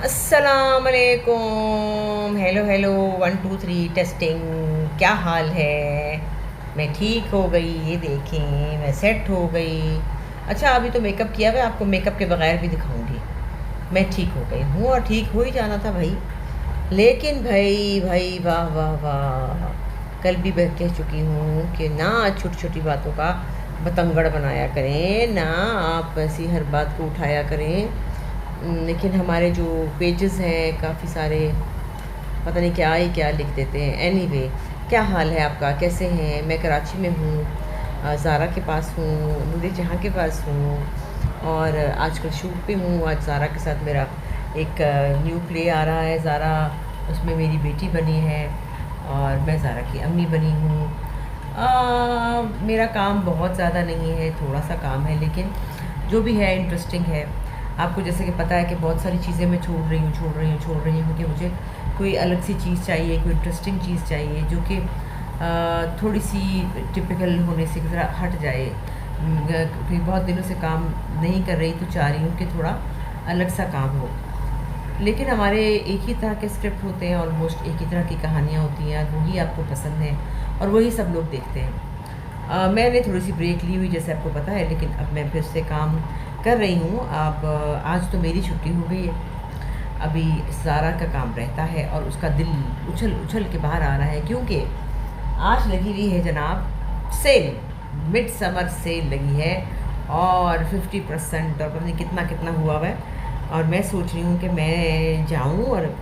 अस्सलामुअलैकुम। Hello hello, 1 2 3 testing. क्या हाल है? मैं ठीक हो गई, ये देखें मैं सेट हो गई। अच्छा, अभी तो मेकअप किया हुआ है, आपको मेकअप के बगैर भी दिखाऊंगी। मैं ठीक हो गई हूँ और ठीक हो ही जाना था भाई। लेकिन भाई भाई वाह वाह वाह, कल भी मैं कह चुकी हूँ कि ना छोटी छोटी बातों का बतंगड़ बनाया करें, ना आप ऐसी हर बात को उठाया करें। लेकिन हमारे जो पेजेस हैं काफ़ी सारे, पता नहीं क्या ही क्या लिख देते हैं। एनीवे, क्या हाल है आपका? कैसे हैं? मैं कराची में हूँ, ज़ारा के पास हूँ, नूर जहाँ के पास हूँ। और आजकल शूट पे हूँ। आज ज़ारा के साथ मेरा एक न्यू प्ले आ रहा है, ज़ारा, उसमें मेरी बेटी बनी है और मैं ज़ारा की अम्मी बनी हूँ। मेरा काम बहुत ज़्यादा नहीं है, थोड़ा सा काम है, लेकिन जो भी है इंटरेस्टिंग है। आपको जैसे कि पता है कि बहुत सारी चीज़ें मैं छोड़ रही हूँ क्योंकि मुझे कोई अलग सी चीज़ चाहिए, कोई इंटरेस्टिंग चीज़ चाहिए जो कि थोड़ी सी टिपिकल होने से ज़रा हट जाए। क्योंकि बहुत दिनों से काम नहीं कर रही, तो चाह रही हूँ कि थोड़ा अलग सा काम हो। लेकिन हमारे एक ही तरह के स्क्रिप्ट होते हैं, ऑलमोस्ट एक ही तरह की कहानियाँ होती हैं, वही आपको पसंद है और वही सब लोग देखते हैं। मैंने थोड़ी सी ब्रेक ली हुई जैसे आपको पता है, लेकिन अब मैं फिर से काम कर रही हूँ। अब आज तो मेरी छुट्टी हो गई है। अभी ज़ारा का काम रहता है और उसका दिल उछल उछल के बाहर आ रहा है क्योंकि आज लगी हुई है जनाब सेल, मिड समर सेल लगी है और 50% और पता नहीं कितना कितना हुआ हुआ है। और मैं सोच रही हूँ कि मैं जाऊँ और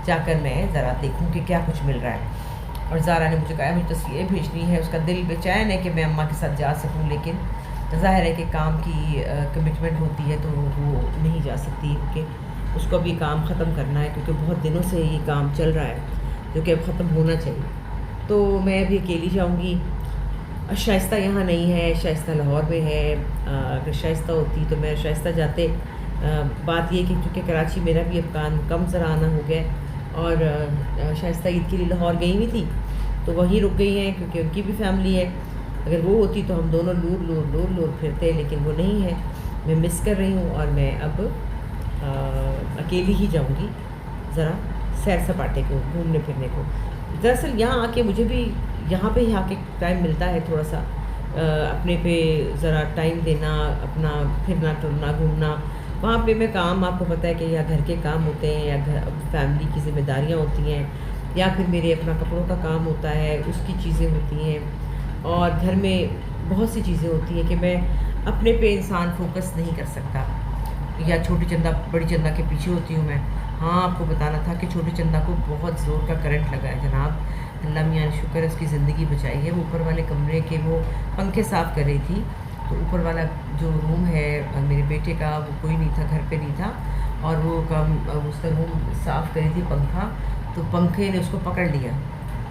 जाकर मैं ज़रा देखूँ कि क्या कुछ मिल रहा है। और ज़ारा ने मुझे कहा मुझे तस्वीरें भेजनी है, उसका दिल बेचैन है कि मैं अम्मा के साथ जा सकूँ, लेकिन ज़ाहिर है कि काम की कमिटमेंट होती है तो वो नहीं जा सकती, क्योंकि उसको अब ये काम ख़त्म करना है, क्योंकि बहुत दिनों से ये काम चल रहा है जो कि अब ख़त्म होना चाहिए। तो मैं भी अकेली जाऊँगी। शाइस्ता यहाँ नहीं है, शाइस्ता लाहौर में है। अगर शाइस्ता होती तो मैं शाइस्ता जाते। बात ये कि क्योंकि कराची मेरा भी अब काम कम ज़रा आना हो गया है और शाइस्ता ईद के लिए लाहौर गई हुई थी, तो वहीं रुक गई हैं क्योंकि उनकी भी फैमिली है। अगर वो होती तो हम दोनों लूर लूर लूर लूर फिरते, लेकिन वो नहीं है। मैं मिस कर रही हूँ और मैं अब अकेली ही जाऊँगी ज़रा सैर सपाटे को, घूमने फिरने को। दरअसल यहाँ आके मुझे भी, यहाँ पे ही आके टाइम मिलता है थोड़ा सा अपने पे ज़रा टाइम देना, अपना फिरना टुरना घूमना। वहाँ पे मैं काम, आपको पता है कि या घर के काम होते हैं या घर फैमिली की ज़िम्मेदारियाँ होती हैं, या फिर मेरे अपना कपड़ों का काम होता है, उसकी चीज़ें होती हैं, और घर में बहुत सी चीज़ें होती हैं कि मैं अपने पे इंसान फोकस नहीं कर सकता। या छोटी चंदा बड़ी चंदा के पीछे होती हूँ मैं। हाँ, आपको बताना था कि छोटी चंदा को बहुत ज़ोर का करंट लगा है जनाब। अल्लाह मियाँ ने शुक्र है उसकी ज़िंदगी बचाई है। वो ऊपर वाले कमरे के वो पंखे साफ़ कर रही थी, तो ऊपर वाला जो रूम है मेरे बेटे का, वो कोई नहीं था, घर पे नहीं था, और वो उसका रूम साफ़ कर रही थी पंखा, तो पंखे ने उसको पकड़ लिया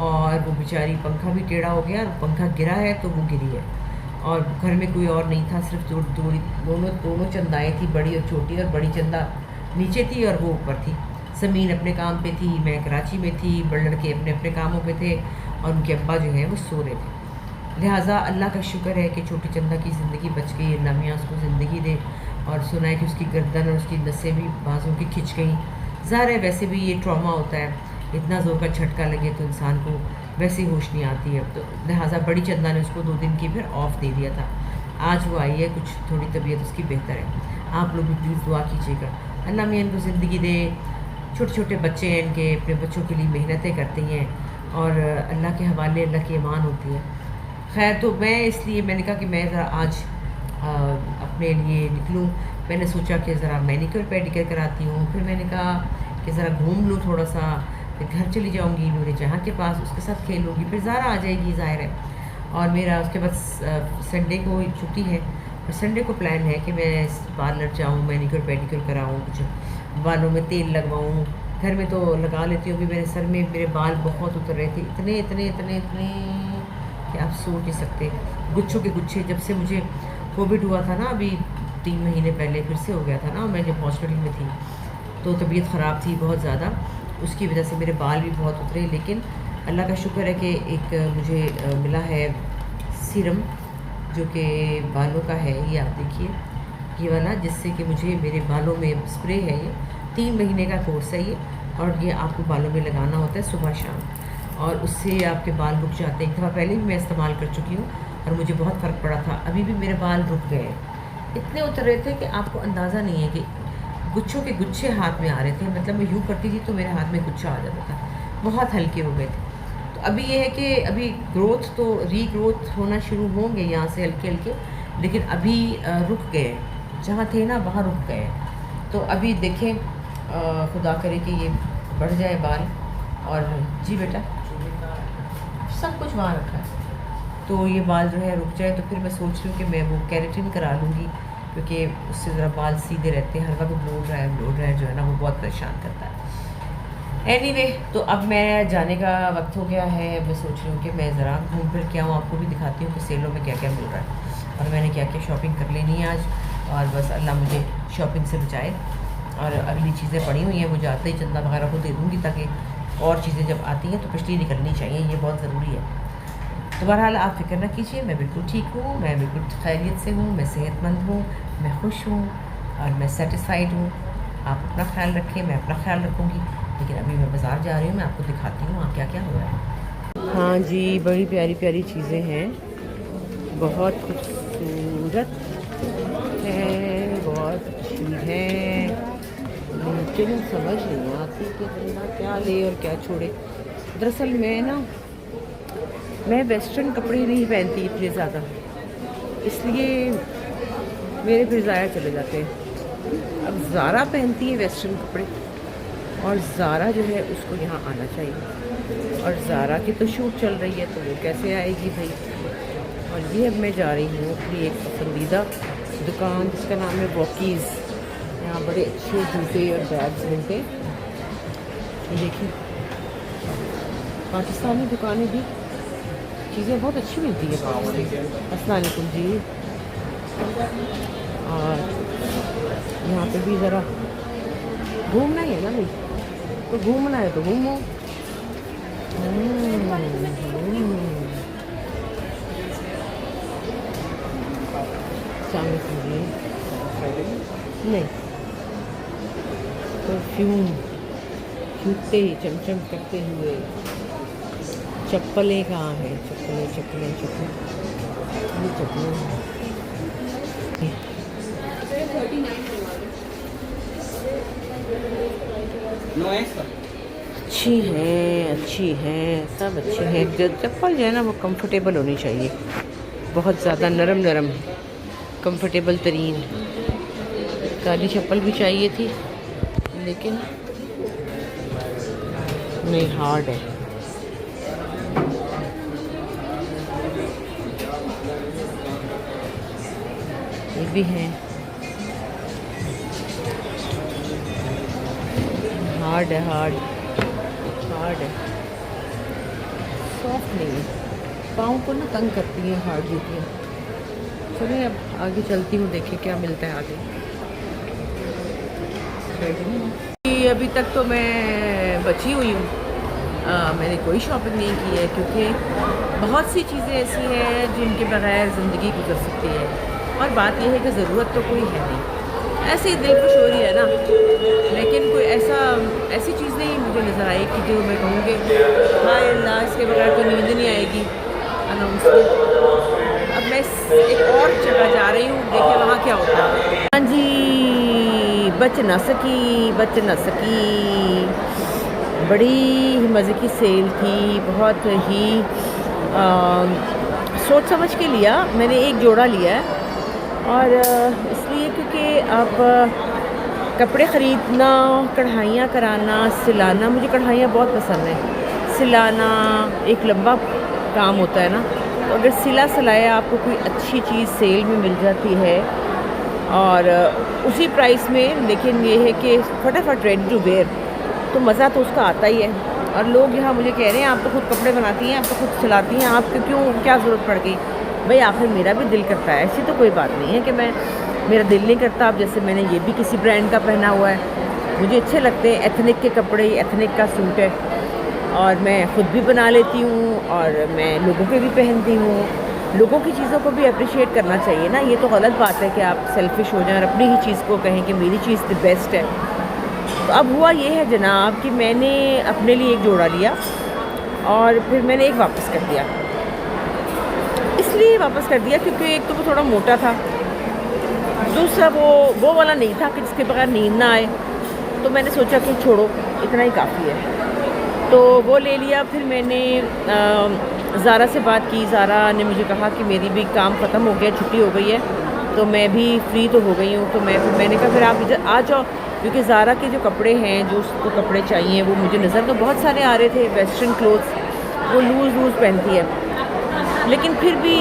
और वो बेचारी, पंखा भी टेढ़ा हो गया और पंखा गिरा है तो वो गिरी है। और घर में कोई और नहीं था, सिर्फ दोनों दोनों चंदाएँ थी, बड़ी और छोटी, और बड़ी चंदा नीचे थी और वो ऊपर थी। समीन अपने काम पे थी, मैं कराची में थी, बड़े लड़के अपने अपने कामों पे थे और उनके अब्बा जो हैं वो सो रहे थे। लिहाजा अल्लाह का शुक्र है कि छोटी चंदा की ज़िंदगी बच गई, अल्लाह मियाँ उसको ज़िंदगी दे। और सुना है कि उसकी गर्दन और उसकी नसें भी बाजों की खिंच गई। ज़ाहिर है वैसे भी ये ट्रॉमा होता है, इतना ज़ोर का झटका लगे तो इंसान को वैसे ही होश नहीं आती है। तो लिहाजा बड़ी चंदा ने उसको 2 दिन की फिर ऑफ दे दिया था। आज वो आई है, कुछ थोड़ी तबीयत उसकी बेहतर है। आप लोग भी प्लीज़ दुआ कीजिएगा, अल्लाह मियाँ इनको ज़िंदगी दे। छोटे छोटे बच्चे हैं इनके, अपने बच्चों के लिए मेहनतें करती हैं और अल्लाह के हवाले अल्लाह की अमान होती है। खैर, तो मैं इसलिए मैंने कहा कि मैं ज़रा आज अपने लिए निकलूँ। मैंने सोचा कि ज़रा मैनिक्योर पेडिक्योर कराती हूँ, फिर मैंने कहा कि ज़रा घूम लूँ थोड़ा सा, फिर घर चली जाऊँगी नूर जहाँ के पास, उसके साथ खेलूँगी, फिर ज़ारा आ जाएगी ज़ाहिर है। और मेरा उसके बाद संडे को छुट्टी है, और संडे को प्लान है कि मैं पार्लर जाऊँ, मैनिक्योर पेडिक्योर कराऊँ, कुछ बालों में तेल लगवाऊँ। घर में तो लगा लेती हूँ, अभी मेरे सर में मेरे बाल बहुत उतर रहे थे, इतने इतने इतने इतने कि आप सोच नहीं सकते, गुच्छों के गुच्छे। जब से मुझे कोविड हुआ था ना, अभी 3 महीने पहले फिर से हो गया था ना, मैं जब हॉस्पिटल में थी तो तबीयत ख़राब थी बहुत ज़्यादा, उसकी वजह से मेरे बाल भी बहुत उतरे। लेकिन अल्लाह का शुक्र है कि एक मुझे मिला है सीरम, जो कि बालों का है, ये आप देखिए, ये वाला, जिससे कि मुझे मेरे बालों में स्प्रे है ये, 3 महीने का कोर्स है ये, और ये आपको बालों में लगाना होता है सुबह शाम, और उससे आपके बाल रुक जाते हैं। एक दफ़ा पहले भी मैं इस्तेमाल कर चुकी हूँ और मुझे बहुत फ़र्क पड़ा था। अभी भी मेरे बाल रुक गए, इतने उतर रहे थे कि आपको अंदाज़ा नहीं है कि गुच्छों के गुच्छे हाथ में आ रहे थे। मतलब मैं यूँ करती थी तो मेरे हाथ में गुच्छा आ जाता था, बहुत हल्के हो गए थे। तो अभी ये है कि अभी ग्रोथ तो रीग्रोथ होना शुरू होंगे यहाँ से हल्के हल्के, लेकिन अभी रुक गए, जहाँ थे ना वहाँ रुक गए। तो अभी देखें, खुदा करे कि ये बढ़ जाए बाल। और जी बेटा, सब कुछ वहाँ रखा है, तो ये बाल जो है रुक जाए। तो फिर मैं सोच रही हूँ कि मैं वो केराटिन करा लूँगी, क्योंकि उससे ज़रा बाल सीधे रहते हैं। हल्का भी ब्लो ड्राई जो है ना, वो बहुत परेशान करता है। एनीवे, तो अब मैं जाने का वक्त हो गया है। मैं सोच रही हूँ कि मैं ज़रा घूम फिर के आऊँ, आपको भी दिखाती हूँ कि सेलों में क्या क्या मिल रहा है और मैंने क्या क्या शॉपिंग कर लेनी है आज। और बस अल्लाह मुझे शॉपिंग से बचाए, और अगली चीज़ें पड़ी हुई हैं, मुझे आते ही चंदा वगैरह को दे दूँगी, ताकि और चीज़ें जब आती हैं तो पिछली निकलनी चाहिए, ये बहुत ज़रूरी है। तो बहरहाल आप फ़िक्र ना कीजिए, मैं बिल्कुल ठीक हूँ, मैं बिल्कुल खैरियत से हूँ, मैं सेहतमंद हूँ, मैं खुश हूँ और मैं सेटिस्फाइड हूँ। आप अपना ख्याल रखें, मैं अपना ख्याल रखूँगी। लेकिन अभी मैं बाज़ार जा रही हूँ, मैं आपको दिखाती हूँ वहाँ क्या क्या हो रहा है। हाँ जी, बड़ी प्यारी प्यारी चीज़ें हैं, बहुत खूबसूरत है, बहुत अच्छी है, लेकिन समझ नहीं आती कि बंदा क्या ले और क्या छोड़े। दरअसल मैं वेस्टर्न कपड़े नहीं पहनती इतने ज़्यादा, इसलिए मेरे फिर ज़ाया चले जाते हैं। अब ज़ारा पहनती है वेस्टर्न कपड़े, और ज़ारा जो है उसको यहाँ आना चाहिए, और ज़ारा की तो शूट चल रही है तो वो कैसे आएगी भाई। और ये अब मैं जा रही हूँ अपनी एक पसंदीदा दुकान जिसका नाम है वॉकीज़। यहाँ बड़े अच्छे जूते और बैग्स मिलते हैं। देखिए, पाकिस्तानी दुकानें भी चीज़ें बहुत अच्छी मिलती है। अस्सलाम वालेकुम जी। और यहाँ पे भी ज़रा घूमना ही है ना भाई, तो घूमना है तो घूमो। नहीं, परफ्यूम, जूते चमचम करते हुए, चप्पलें कहाँ हैं? चप्पलें ये चप्पलें अच्छी हैं, सब अच्छी हैं। चप्पल जो है ना वो कंफर्टेबल होनी चाहिए, बहुत ज़्यादा नरम कंफर्टेबल तरीन। काली चप्पल भी चाहिए थी, लेकिन नहीं, हार्ड है। ये भी हैं, हार्ड है, सॉफ्ट नहीं है, पाँव को ना तंग करती है हार्ड जूतियाँ। चलिए अब आगे चलती हूँ, देखिए क्या मिलता है आगे। अभी तक तो मैं बची हुई हूँ, मैंने कोई शॉपिंग नहीं की है, क्योंकि बहुत सी चीज़ें ऐसी हैं जिनके बगैर ज़िंदगी गुजर सकती है। और बात यह है कि ज़रूरत तो कोई है नहीं, ऐसे ही दिल खुश हो रही है ना, लेकिन कोई ऐसी चीज़ नहीं मुझे नज़र आई कि जो मैं कहूँगी हाय अल्लाह, इसके बगैर तो नींद नहीं आएगी अनाउंस में। अब मैं एक और जगह जा रही हूँ, देखिए वहाँ क्या होता है। हाँ जी, बच ना सकी, बड़ी मज़े की सेल थी, बहुत ही सोच समझ के लिया मैंने। एक जोड़ा लिया है, और इसलिए क्योंकि आप कपड़े ख़रीदना, कढ़ाइयाँ कराना, सिलाना, मुझे कढ़ाइयाँ बहुत पसंद हैं। सिलाना एक लंबा काम होता है ना, तो अगर सिला सिलाया आपको कोई अच्छी चीज़ सेल में मिल जाती है और उसी प्राइस में, लेकिन ये है कि फटाफट रेडी टू वेयर, तो मज़ा तो उसका आता ही है। और लोग यहाँ मुझे कह रहे हैं आप तो खुद कपड़े बनाती हैं, आप तो खुद सिलाती हैं, आपको क्या ज़रूरत पड़ गई। भाई आखिर मेरा भी दिल करता है, ऐसी तो कोई बात नहीं है कि मेरा दिल नहीं करता। अब जैसे मैंने ये भी किसी ब्रांड का पहना हुआ है, मुझे अच्छे लगते हैं एथनिक के कपड़े, एथनिक का सूट है, और मैं ख़ुद भी बना लेती हूँ और मैं लोगों के भी पहनती हूँ। लोगों की चीज़ों को भी अप्रिशिएट करना चाहिए ना, ये तो गलत बात है कि आप सेल्फिश हो जाएं और अपनी ही चीज़ को कहें कि मेरी चीज़ द बेस्ट है। तो अब हुआ ये है जनाब कि मैंने अपने लिए एक जोड़ा लिया और फिर मैंने एक वापस कर दिया। इसलिए वापस कर दिया क्योंकि एक तो वो थोड़ा मोटा था, दूसरा वो वाला नहीं था कि जिसके बगैर नींद ना आए। तो मैंने सोचा कि छोड़ो, इतना ही काफ़ी है, तो वो ले लिया। फिर मैंने ज़ारा से बात की। ज़ारा ने मुझे कहा कि मेरी भी काम ख़त्म हो गया, छुट्टी हो गई है, तो मैं भी फ्री तो हो गई हूँ। तो मैंने कहा फिर आप इधर आ जाओ, क्योंकि ज़ारा के जो कपड़े हैं, जो उसको कपड़े चाहिए, वो मुझे नज़र तो बहुत सारे आ रहे थे। वेस्टर्न क्लोथ्स वो लूज़ पहनती है, लेकिन फिर भी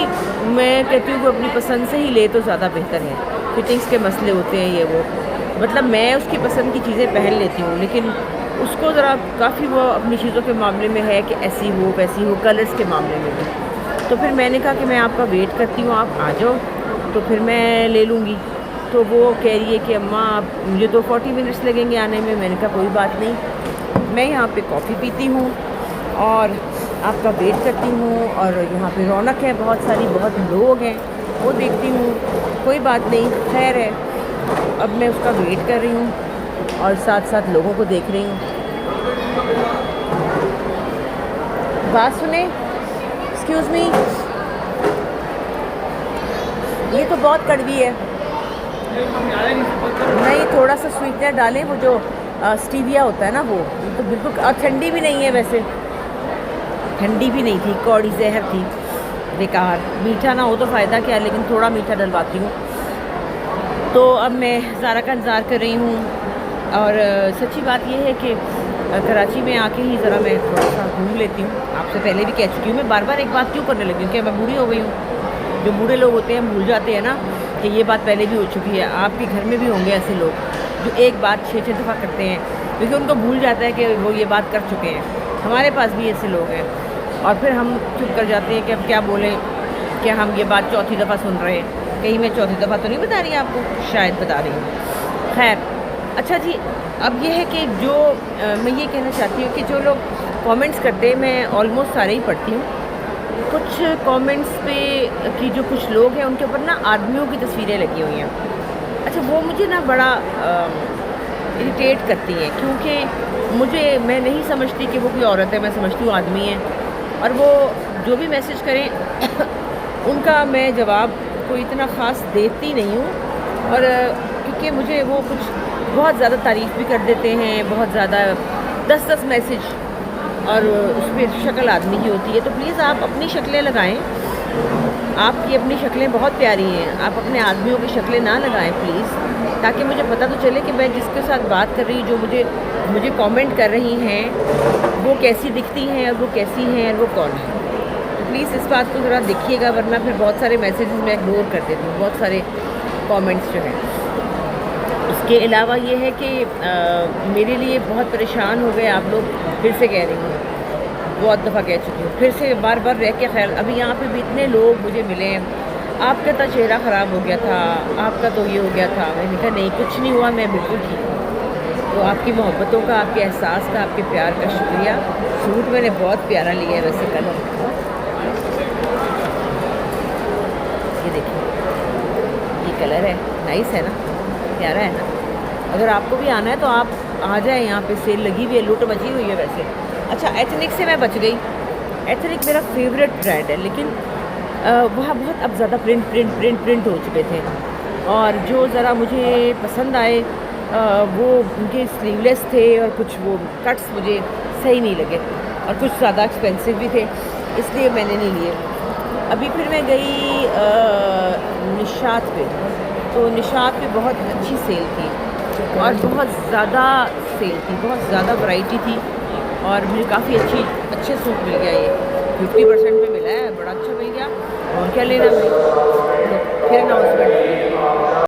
मैं कहती हूँ वो अपनी पसंद से ही ले तो ज़्यादा बेहतर है। फिटिंग्स के मसले होते हैं ये वो, मतलब मैं उसकी पसंद की चीज़ें पहन लेती हूँ, लेकिन उसको ज़रा काफ़ी वो अपनी चीज़ों के मामले में है कि ऐसी हो वैसी हो, कलर्स के मामले में भी। तो फिर मैंने कहा कि मैं आपका वेट करती हूँ, आप आ जाओ तो फिर मैं ले लूँगी। तो वो कह रही है कि अम्मा आप, मुझे तो 40 मिनट्स लगेंगे आने में। मैंने कहा कोई बात नहीं, मैं यहाँ पे कॉफ़ी पीती हूँ और आपका वेट करती हूँ, और यहाँ पे रौनक है बहुत सारी, बहुत लोग हैं, वो देखती हूँ, कोई बात नहीं, खैर है। अब मैं उसका वेट कर रही हूँ और साथ साथ लोगों को देख रही हूँ। बात सुने, एक्सक्यूज़ मी, ये तो बहुत कड़वी है, नहीं थोड़ा सा स्वीटनर डालें, वो जो स्टीविया होता है ना वो तो बिल्कुल। और ठंडी भी नहीं है, वैसे ठंडी भी नहीं थी, कौड़ी जहर थी, बेकार। मीठा ना हो तो फ़ायदा क्या, लेकिन थोड़ा मीठा डलवाती हूँ। तो अब मैं ज़ारा का इंतज़ार कर रही हूँ, और सच्ची बात यह है कि कराची में आके ही ज़रा मैं थोड़ा सा घूम लेती हूँ। आपसे पहले भी कह चुकी हूँ, मैं बार बार एक बात क्यों करने लगी हूँ कि मैं बूढ़ी हो गई हूँ। जो बूढ़े लोग होते हैं भूल जाते हैं ना कि ये बात पहले भी हो चुकी है। आपके घर में भी होंगे ऐसे लोग जो एक बात 6-6 दफ़ा करते हैं, क्योंकि उनको भूल जाता है कि वो ये बात कर चुके हैं। हमारे पास भी ऐसे लोग हैं, और फिर हम चुप कर जाते हैं कि अब क्या बोलें, कि हम ये बात चौथी दफ़ा सुन रहे हैं। कहीं मैं चौथी दफ़ा तो नहीं बता रही आपको, शायद बता रही हूँ। खैर, अच्छा जी, अब ये है कि जो मैं ये कहना चाहती हूँ कि जो लोग कमेंट्स करते हैं, मैं ऑलमोस्ट सारे ही पढ़ती हूँ। कुछ कमेंट्स पे कि जो कुछ लोग हैं उनके ऊपर ना आदमियों की तस्वीरें लगी हुई हैं। अच्छा, वो मुझे ना बड़ा इरिटेट करती हैं, क्योंकि मैं नहीं समझती कि वो कोई औरत है, मैं समझती हूँ आदमी है। और वो जो भी मैसेज करें उनका मैं जवाब कोई इतना ख़ास देती नहीं हूँ, और क्योंकि मुझे वो कुछ बहुत ज़्यादा तारीफ़ भी कर देते हैं, बहुत ज़्यादा 10-10 मैसेज, और उस पर शक्ल आदमी की होती है। तो प्लीज़ आप अपनी शक्लें लगाएं, आपकी अपनी शक्लें बहुत प्यारी हैं, आप अपने आदमियों की शक्लें ना लगाएं प्लीज़, ताकि मुझे पता तो चले कि मैं जिसके साथ बात कर रही हूँ, जो मुझे कमेंट कर रही हैं, वो कैसी दिखती हैं और वो कैसी हैं और वो कौन है। तो प्लीज़ इस बात को ज़रा देखिएगा, वरना फिर बहुत सारे मैसेजेस मैं इग्नोर कर देती हूँ, बहुत सारे कमेंट्स जो हैं। उसके अलावा ये है कि मेरे लिए बहुत परेशान हो गए आप लोग, फिर से कह रही हूँ, बहुत दफ़ा कह चुकी हूँ, फिर से बार बार रह के। खैर, अभी यहाँ पे भी इतने लोग मुझे मिले हैं, आपका तो चेहरा ख़राब हो गया था, आपका तो ये हो गया था। मैंने कहा नहीं, कुछ नहीं हुआ, मैं बिल्कुल ठीक हूँ। तो आपकी मोहब्बतों का, आपके एहसास का, आपके प्यार का शुक्रिया। सूट मैंने बहुत प्यारा लिया है वैसे कलर, ये देखिए, ये कलर है, नाइस है ना, प्यारा है ना। अगर आपको भी आना है तो आप आ जाए, यहाँ पे सेल लगी हुई है, लूट मची हुई है वैसे। अच्छा, एथनिक से मैं बच गई। एथनिक मेरा फेवरेट ब्रांड है, लेकिन वहाँ बहुत अब ज़्यादा प्रिंट हो चुके थे, और जो ज़रा मुझे पसंद आए वो उनके स्लीवलेस थे, और कुछ वो कट्स मुझे सही नहीं लगे, और कुछ ज़्यादा एक्सपेंसिव भी थे, इसलिए मैंने नहीं लिए। अभी फिर मैं गई निशात पे, तो निशात पे बहुत अच्छी सेल थी, और बहुत ज़्यादा सेल थी, बहुत ज़्यादा वैरायटी थी, और मुझे काफ़ी अच्छे सूट मिल गया। ये 50% पे मिला है, बड़ा अच्छा मिल गया, और क्या लेना भाई। फिर अनाउंसमेंट